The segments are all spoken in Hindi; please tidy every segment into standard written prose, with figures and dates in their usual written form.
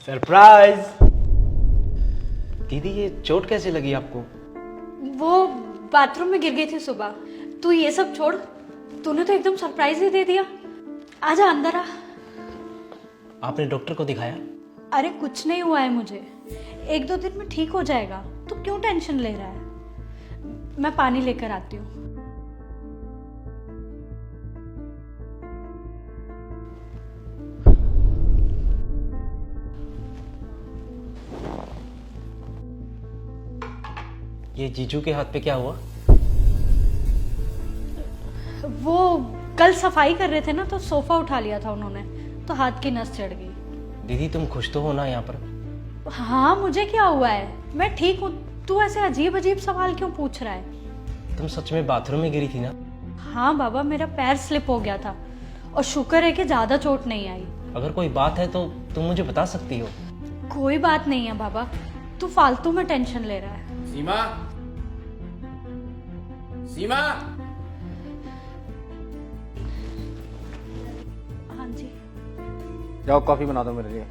सरप्राइज। दीदी ये चोट कैसे लगी आपको? वो बाथरूम में गिर गई थी सुबह। तू ये सब छोड़, तूने तो एकदम सरप्राइज ही दे दिया। आजा अंदर आ। आपने डॉक्टर को दिखाया? अरे कुछ नहीं हुआ है मुझे, 1-2 दिन में ठीक हो जाएगा। तू क्यों टेंशन ले रहा है? मैं पानी लेकर आती हूँ। ये जीजू के हाथ पे क्या हुआ? वो कल सफाई कर रहे थे ना, तो सोफा उठा लिया था उन्होंने, तो हाथ की नस चढ़ गई। दीदी तुम खुश तो हो ना यहाँ पर? हाँ, मुझे क्या हुआ है, मैं ठीक हूँ। तू ऐसे अजीब अजीब सवाल क्यों पूछ रहा है? तुम सच में बाथरूम में गिरी थी ना? हाँ बाबा, मेरा पैर स्लिप हो गया था और शुक्र है कि ज्यादा चोट नहीं आई। अगर कोई बात है तो तुम मुझे बता सकती हो। कोई बात नहीं है बाबा, तू फालतू में टेंशन ले रहा है। सीमा, सीमा, हाँ जी। जाओ कॉफी बना दो मेरे लिए।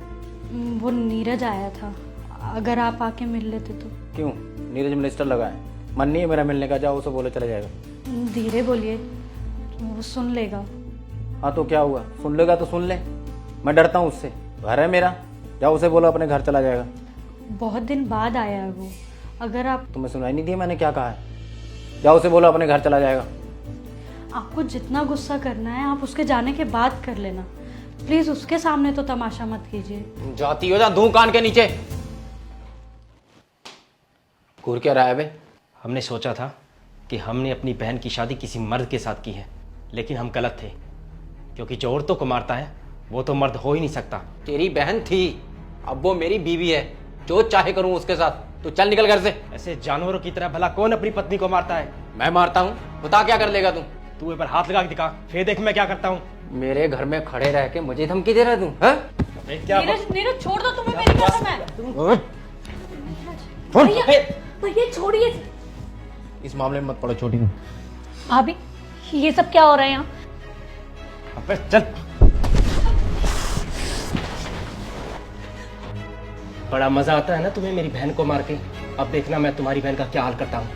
वो नीरज आया था, अगर आप आके मिल लेते तो। क्यों? नीरज मिनिस्टर लगा है, मन नहीं है मेरा मिलने का। जाओ उसे बोलो चला जाएगा। धीरे बोलिए, वो सुन लेगा। हाँ तो क्या हुआ, सुन लेगा तो सुन ले, मैं डरता हूँ उससे। घर है मेरा, जाओ उसे बोलो अपने घर चला जाएगा। बहुत दिन बाद आया है वो, अगर आप। तुम्हें सुनाई नहीं दिया मैंने क्या कहा है? जाओ उसे बोलो अपने घर चला जाएगा। आपको जितना गुस्सा करना है आप उसके जाने के बाद कर लेना, प्लीज उसके सामने तो तमाशा मत कीजिए। तुम जाती हो, जा धू कान के नीचे। घूर क्या रहा है बे? हमने सोचा था कि हमने अपनी बहन की शादी किसी मर्द के साथ की है, लेकिन हम गलत थे, क्योंकि जो औरतों को मारता है वो तो मर्द हो ही नहीं सकता। तेरी बहन थी, अब वो मेरी बीवी है, जो चाहे करूं उसके साथ। तू चल निकल घर से। ऐसे जानवरों की तरह भला कौन अपनी पत्नी को मारता है? मैं मारता हूँ? बता क्या कर लेगा तू? तू एक बार हाथ लगा के दिखा, फिर देख मैं क्या करता हूँ। मेरे घर में खड़े रह के मुझे धमकी दे रहा तू? क्या नीरज, नीरज छोड़ दो, तुम्हें मेरी कसम है। भैया, भैया छोड़िए। इस मामले में मत पड़ो छोटी तू। भाभी, ये सब क्या हो रहा है यहाँ? अबे चल। बड़ा मजा आता है ना तुम्हें मेरी बहन को मार के? अब देखना मैं तुम्हारी बहन का क्या हाल करता हूँ।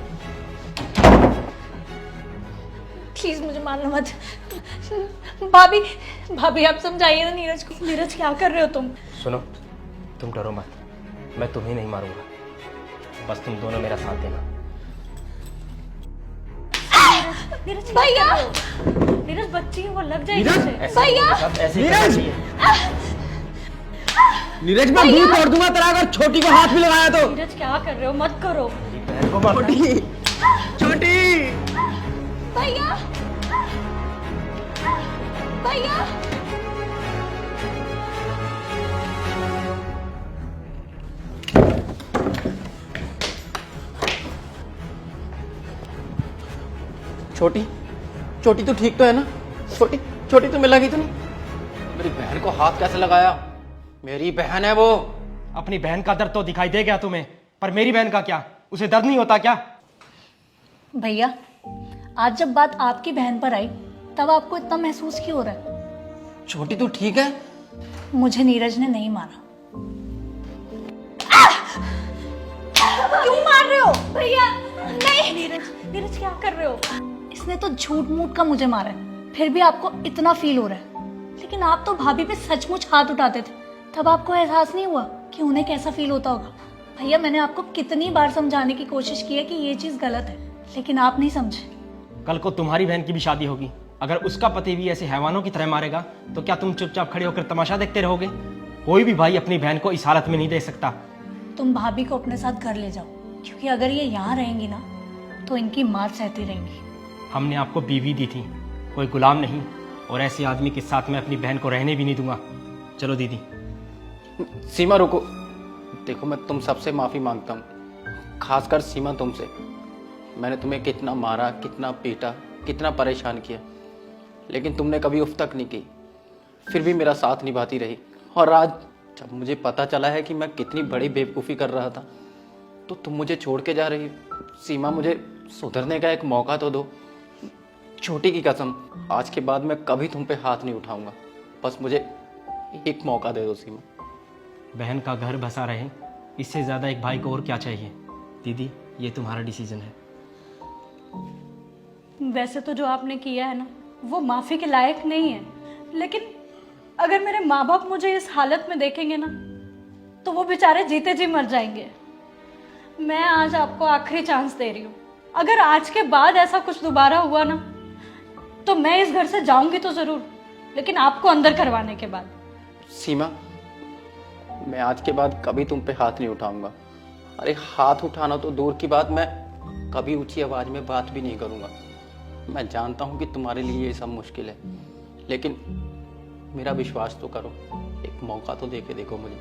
प्लीज मुझे मारना मत। भाभी, भाभी आप समझाइए ना नीरज को। नीरज क्या कर रहे हो तुम? सुनो, तुम डरो मत, मैं तुम्हें नहीं मारूंगा, बस तुम दोनों मेरा साथ देना। नीरज भैया, नीरज बच्ची है, वो लग जाएगी उसे। ऐसे भैया, ऐसे नीरज! करना चाहिए। नीरज मैं मुंह तोड़ दूंगा तेरा अगर छोटी को हाथ भी लगाया तो। नीरज क्या कर रहे हो? मत करो। मेरी बहन को मारना है। छोटी भैया, भैया, छोटी, छोटी तू ठीक तो है ना? छोटी, छोटी तुम्हें लगी तो नहीं? मेरी बहन को हाथ कैसे लगाया? मेरी बहन है वो। अपनी बहन का दर्द तो दिखाई दे गया तुम्हें, पर मेरी बहन का क्या? उसे दर्द नहीं होता क्या? भैया, आज जब बात आपकी बहन पर आई तब आपको इतना महसूस क्यों हो रहा है? छोटी तू ठीक है? मुझे नीरज ने नहीं मारा। क्यों मार रहे हो? भैया नहीं। नीरज, नीरज क्या कर रहे हो? इसने तो झूठ मूठ का मुझे मारा है, फिर भी आपको इतना फील हो रहा है। लेकिन आप तो भाभी पे सचमुच हाथ उठाते थे, तब आपको एहसास नहीं हुआ कि उन्हें कैसा फील होता होगा? भैया, मैंने आपको कितनी बार समझाने की कोशिश की है कि ये चीज गलत है, लेकिन आप नहीं समझे। कल को तुम्हारी बहन की भी शादी होगी, अगर उसका पति भी ऐसे हैवानों की तरह मारेगा तो क्या तुम चुपचाप खड़े होकर तमाशा देखते रहोगे? कोई भी भाई अपनी बहन को इस हालत में नहीं देख सकता। तुम भाभी को अपने साथ घर ले जाओ, क्योंकि अगर ये यहाँ रहेंगी ना तो इनकी मार सहती रहेंगी। हमने आपको बीवी दी थी, कोई गुलाम नहीं, और ऐसे आदमी के साथ मैं अपनी बहन को रहने भी नहीं दूंगा। चलो दीदी। सीमा रुको, देखो मैं तुम सबसे माफी मांगता हूँ, खासकर सीमा तुमसे। मैंने तुम्हें कितना मारा, कितना पीटा, कितना परेशान किया, लेकिन तुमने कभी उफ तक नहीं की, फिर भी मेरा साथ निभाती रही। और आज जब मुझे पता चला है कि मैं कितनी बड़ी बेवकूफ़ी कर रहा था, तो तुम मुझे छोड़ के जा रही। सीमा, मुझे सुधरने का एक मौका तो दो। छोटी की कसम, आज के बाद मैं कभी तुम पे हाथ नहीं उठाऊंगा। बस मुझे एक मौका दे दो सीमा। बहन का घर बसा रहे, इससे ज़्यादा एक भाई को और क्या चाहिए। दीदी, ये तुम्हारा डिसीजन है। वैसे तो जो आपने किया है ना, वो माफ़ी के लायक नहीं है, लेकिन अगर मेरे माँ बाप मुझे इस हालत में देखेंगे ना, तो वो बेचारे जीते जी मर जाएंगे। मैं आज आपको आखिरी चांस दे रही हूँ। अगर आज के बाद ऐसा कुछ दोबारा हुआ ना, तो मैं इस घर से जाऊंगी तो ज़रूर, लेकिन आपको अंदर करवाने के बाद। सीमा, मैं आज के बाद कभी तुम पे हाथ नहीं उठाऊंगा। अरे हाथ उठाना तो दूर की बात, मैं कभी ऊंची आवाज में बात भी नहीं करूंगा। मैं जानता हूं कि तुम्हारे लिए ये सब मुश्किल है, लेकिन मेरा विश्वास तो करो, एक मौका तो दे के देखो मुझे।